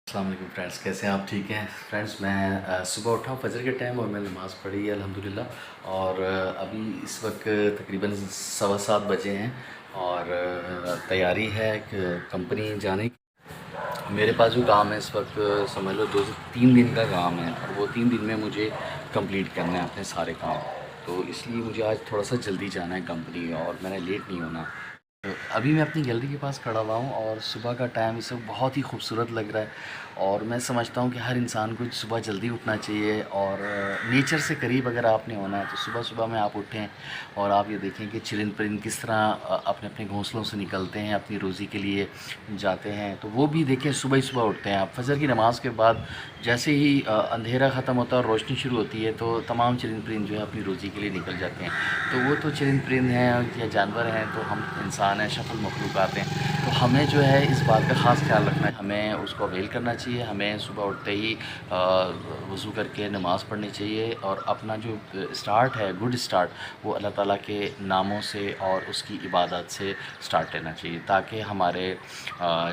अस्सलाम वालेकुम फ्रेंड्स, कैसे हैं आप? ठीक हैं फ्रेंड्स। मैं सुबह उठा हूँ फजर के टाइम और मैंने नमाज़ पढ़ी है अल्हम्दुलिल्लाह। और अभी इस वक्त तकरीबन 7:15 बजे हैं और तैयारी है कंपनी जाने की। मेरे पास जो काम है इस वक्त समझ लो 2 से 3 दिन का काम है और वो 3 दिन में मुझे कंप्लीट करना है अपने सारे काम। तो इसलिए मुझे आज थोड़ा सा जल्दी जाना है कंपनी और मैंने लेट नहीं होना। अभी मैं अपनी गैलरी के पास खड़ा हुआ हूँ और सुबह का टाइम इस वक्त बहुत ही खूबसूरत लग रहा है। और मैं समझता हूँ कि हर इंसान को सुबह जल्दी उठना चाहिए और नेचर से करीब अगर आपने होना है तो सुबह सुबह में आप उठें और आप ये देखें कि चिरिंद परिंद किस तरह अपने अपने घोंसलों से निकलते हैं, अपनी रोज़ी के लिए जाते हैं। तो वो भी देखें, सुबह ही सुबह उठते हैं आप फजर की नमाज़ के बाद। जैसे ही अंधेरा ख़त्म होता है और रोशनी शुरू होती है तो तमाम चिरिंद परिंद जो है अपनी रोज़ी के लिए निकल जाते हैं। तो वो तो चिरिंद परिंद हैं या जानवर हैं, तो हम इंसान हैं, शफ़ल मखलूक़ात हैं। तो हमें जो है इस बात का ख़ास ख्याल रखना है, हमें उसको अवेल करना चाहिए। हमें सुबह उठते ही वज़ू करके नमाज़ पढ़नी चाहिए और अपना जो स्टार्ट है, गुड स्टार्ट, वो अल्लाह ताला के नामों से और उसकी इबादत से स्टार्ट लेना चाहिए, ताकि हमारे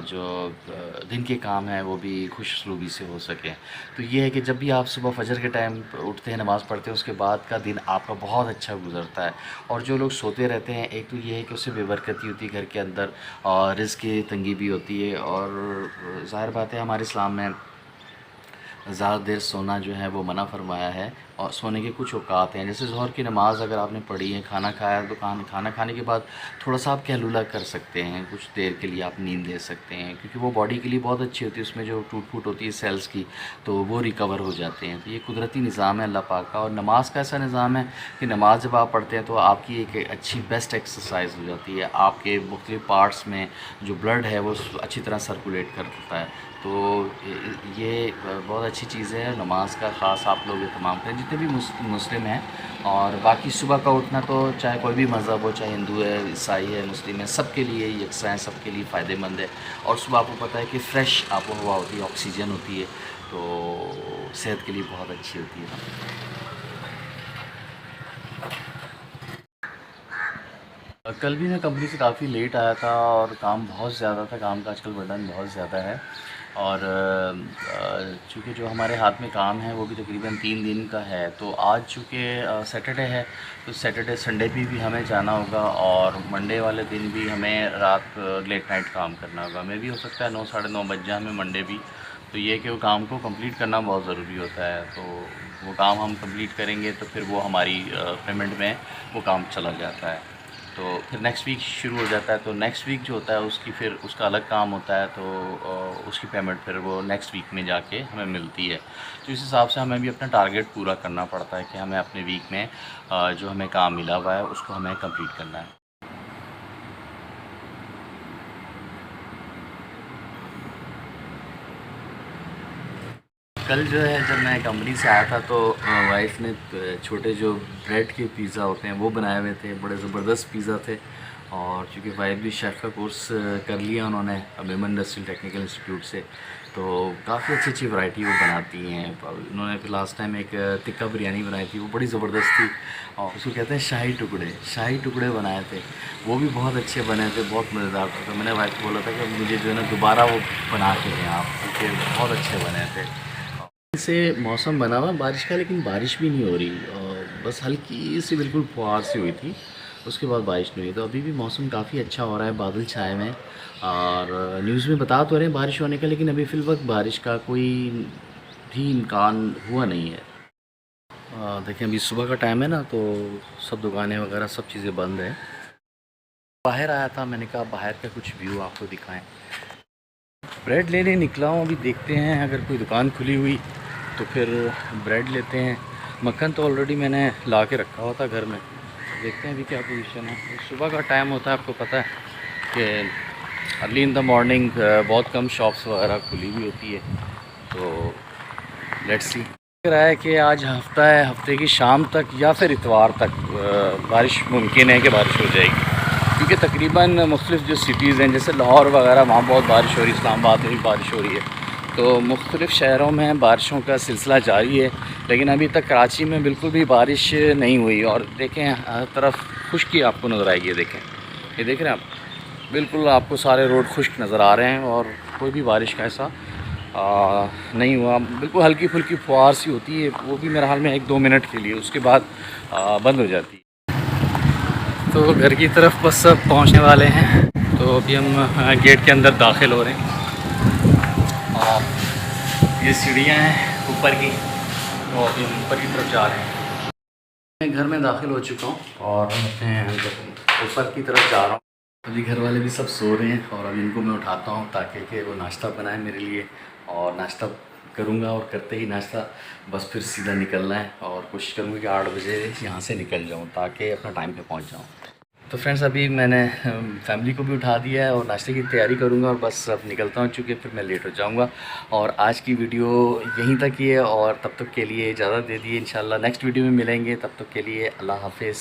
जो दिन के काम हैं वो भी खुशसलूबी से हो सकें। तो ये है कि जब भी आप सुबह फजर के टाइम उठते हैं, नमाज़ पढ़ते हैं, उसके बाद का दिन आपका बहुत अच्छा गुजरता है। और जो लोग सोते रहते हैं, एक तो ये है कि उससे बेबरकती होती है घर के अंदर और रिज़्क़ की तंगी भी होती है। और ज़ाहिर बात है हमारे इस्लाम में ज़्यादा देर सोना जो है वो मना फरमाया है और सोने के कुछ औकात हैं। जैसे ज़ोहर की नमाज़ अगर आपने पढ़ी है, खाना खाया, तो खाना खाने के बाद थोड़ा सा आप कहलूला कर सकते हैं, कुछ देर के लिए आप नींद ले सकते हैं, क्योंकि वो बॉडी के लिए बहुत अच्छी होती है। उसमें जो टूट फूट होती है सेल्स की, तो वो रिकवर हो जाते हैं। तो ये कुदरती निज़ाम है अल्लाह पाक का। और नमाज का ऐसा निज़ाम है कि नमाज जब आप पढ़ते हैं तो आपकी एक अच्छी बेस्ट एक्सरसाइज हो जाती है। आपके मुख्तलिफ़ पार्ट्स में जो ब्लड है वो अच्छी तरह सर्कुलेट करता है। तो ये बहुत अच्छी चीज़ है। नमाज का ख़ास आप लोग एहतमाम करें जितने भी मुस्लिम हैं। और बाकी सुबह का उठना तो चाहे कोई भी मज़हब हो, चाहे हिंदू है, ईसाई है, मुस्लिम है, सब के लिए यकसा है, सब के लिए फ़ायदेमंद है। और सुबह आपको पता है कि फ़्रेश आबो हवा होती है, ऑक्सीजन होती है, तो सेहत के लिए बहुत अच्छी होती है। कल भी मैं कंपनी से काफ़ी लेट आया था और काम बहुत ज़्यादा था, काम का आजकल बर्डन बहुत ज़्यादा है। और चूँकि जो हमारे हाथ में काम है वो भी तकरीबन 3 दिन का है, तो आज चूँकि सैटरडे है, तो सैटरडे संडे भी हमें जाना होगा और मंडे वाले दिन भी हमें रात लेट नाइट काम करना होगा। हमें भी हो सकता है 9 साढ़े 9 बज जाए हमें मंडे भी। तो ये है कि वो काम को कंप्लीट करना बहुत ज़रूरी होता है। तो वो काम हम कंप्लीट करेंगे तो फिर वो हमारी पेमेंट में वो काम चला जाता है। तो फिर नेक्स्ट वीक शुरू हो जाता है, तो नेक्स्ट वीक जो होता है उसकी फिर उसका अलग काम होता है, तो उसकी पेमेंट फिर वो नेक्स्ट वीक में जाके हमें मिलती है। तो इस हिसाब से हमें भी अपना टारगेट पूरा करना पड़ता है कि हमें अपने वीक में जो हमें काम मिला हुआ है उसको हमें कंप्लीट करना है। कल जो है जब मैं कंपनी से आया था तो वाइफ ने छोटे जो ब्रेड के पिज़्ज़ा होते हैं वो बनाए हुए थे, बड़े ज़बरदस्त पिज़्ज़ा थे। और चूँकि वाइफ भी शेफ़ का कोर्स कर लिया उन्होंने विमेन इंडस्ट्रियल टेक्निकल इंस्टीट्यूट से, तो काफ़ी अच्छी अच्छी वैरायटी वो बनाती हैं। उन्होंने फिर लास्ट टाइम एक टिक्का बिरयानी बनाई थी, वो बड़ी ज़बरदस्त थी और उसको कहते हैं शाही टुकड़े बनाए थे, वो भी बहुत अच्छे बने थे, बहुत मज़ेदार थे। तो मैंने वाइफ को बोला था कि मुझे जो है ना दोबारा वो बना के दें आप, क्योंकि बहुत अच्छे बने थे। से मौसम बना हुआ बारिश का, लेकिन बारिश भी नहीं हो रही और बस हल्की सी बिल्कुल फुहार सी हुई थी, उसके बाद बारिश नहीं हुई। तो अभी भी मौसम काफ़ी अच्छा हो रहा है, बादल छाए हुए हैं और न्यूज़ में बता तो रहे हैं बारिश होने का, लेकिन अभी फ़िलवक्त बारिश का कोई भी इम्कान हुआ नहीं है। देखें अभी सुबह का टाइम है ना, तो सब दुकानें वगैरह सब चीज़ें बंद हैं। बाहर आया था, मैंने कहा बाहर का कुछ व्यू आपको दिखाएं। ब्रेड लेने निकला हूँ, अभी देखते हैं अगर कोई दुकान खुली हुई तो फिर ब्रेड लेते हैं। मक्खन तो ऑलरेडी मैंने ला के रखा हुआ था घर में, देखते हैं अभी क्या पोजीशन है। सुबह का टाइम होता है, आपको पता है कि अर्ली इन द मॉर्निंग बहुत कम शॉप्स वगैरह खुली हुई होती है। तो लेट्स सी, लग रहा है कि आज हफ्ता है, हफ्ते की शाम तक या फिर इतवार तक बारिश मुमकिन है कि बारिश हो जाएगी, क्योंकि तकरीबन मुख्तलिफ़ जो सिटीज़ हैं जैसे लाहौर वगैरह, वहाँ बहुत बारिश हो रही है, इस्लामाबाद में भी बारिश हो रही है। तो मुख्तलिफ़ शहरों में बारिशों का सिलसिला जारी है, लेकिन अभी तक कराची में बिल्कुल भी बारिश नहीं हुई। और देखें हर तरफ खुश्की आपको नज़र आएगी, ये देखें, ये देख रहे हैं आप, बिल्कुल आपको सारे रोड खुश्क नज़र आ रहे हैं और कोई भी बारिश का ऐसा नहीं हुआ, बिल्कुल हल्की फुल्की फुहार सी होती है, वो भी मेरे हाल में 1-2 मिनट के लिए, उसके बाद बंद हो जाती है। तो घर की तरफ बस अब पहुंचने वाले हैं, तो अभी हम गेट के अंदर दाखिल हो रहे हैं और ये सीढ़ियाँ हैं ऊपर की, तो अभी हम ऊपर की तरफ जा रहे हैं। मैं घर में दाखिल हो चुका हूँ और मैं ऊपर की तरफ जा रहा हूँ। अभी घर वाले भी सब सो रहे हैं और अभी इनको मैं उठाता हूँ ताकि कि वो नाश्ता बनाए मेरे लिए, और नाश्ता करूँगा और करते ही नाश्ता बस फिर सीधा निकलना है, और कोशिश करूँगा कि 8 बजे यहाँ से निकल जाऊँ ताकि अपना टाइम पे पहुँच जाऊँ। तो फ्रेंड्स अभी मैंने फैमिली को भी उठा दिया है और नाश्ते की तैयारी करूँगा और बस अब निकलता हूँ, चूँकि फिर मैं लेट हो जाऊँगा। और आज की वीडियो यहीं तक ही है और तब तक के लिए इजाज़त दे दिए। इंशाल्लाह नेक्स्ट वीडियो में मिलेंगे, तब तक के लिए अल्लाह हाफ़िज़।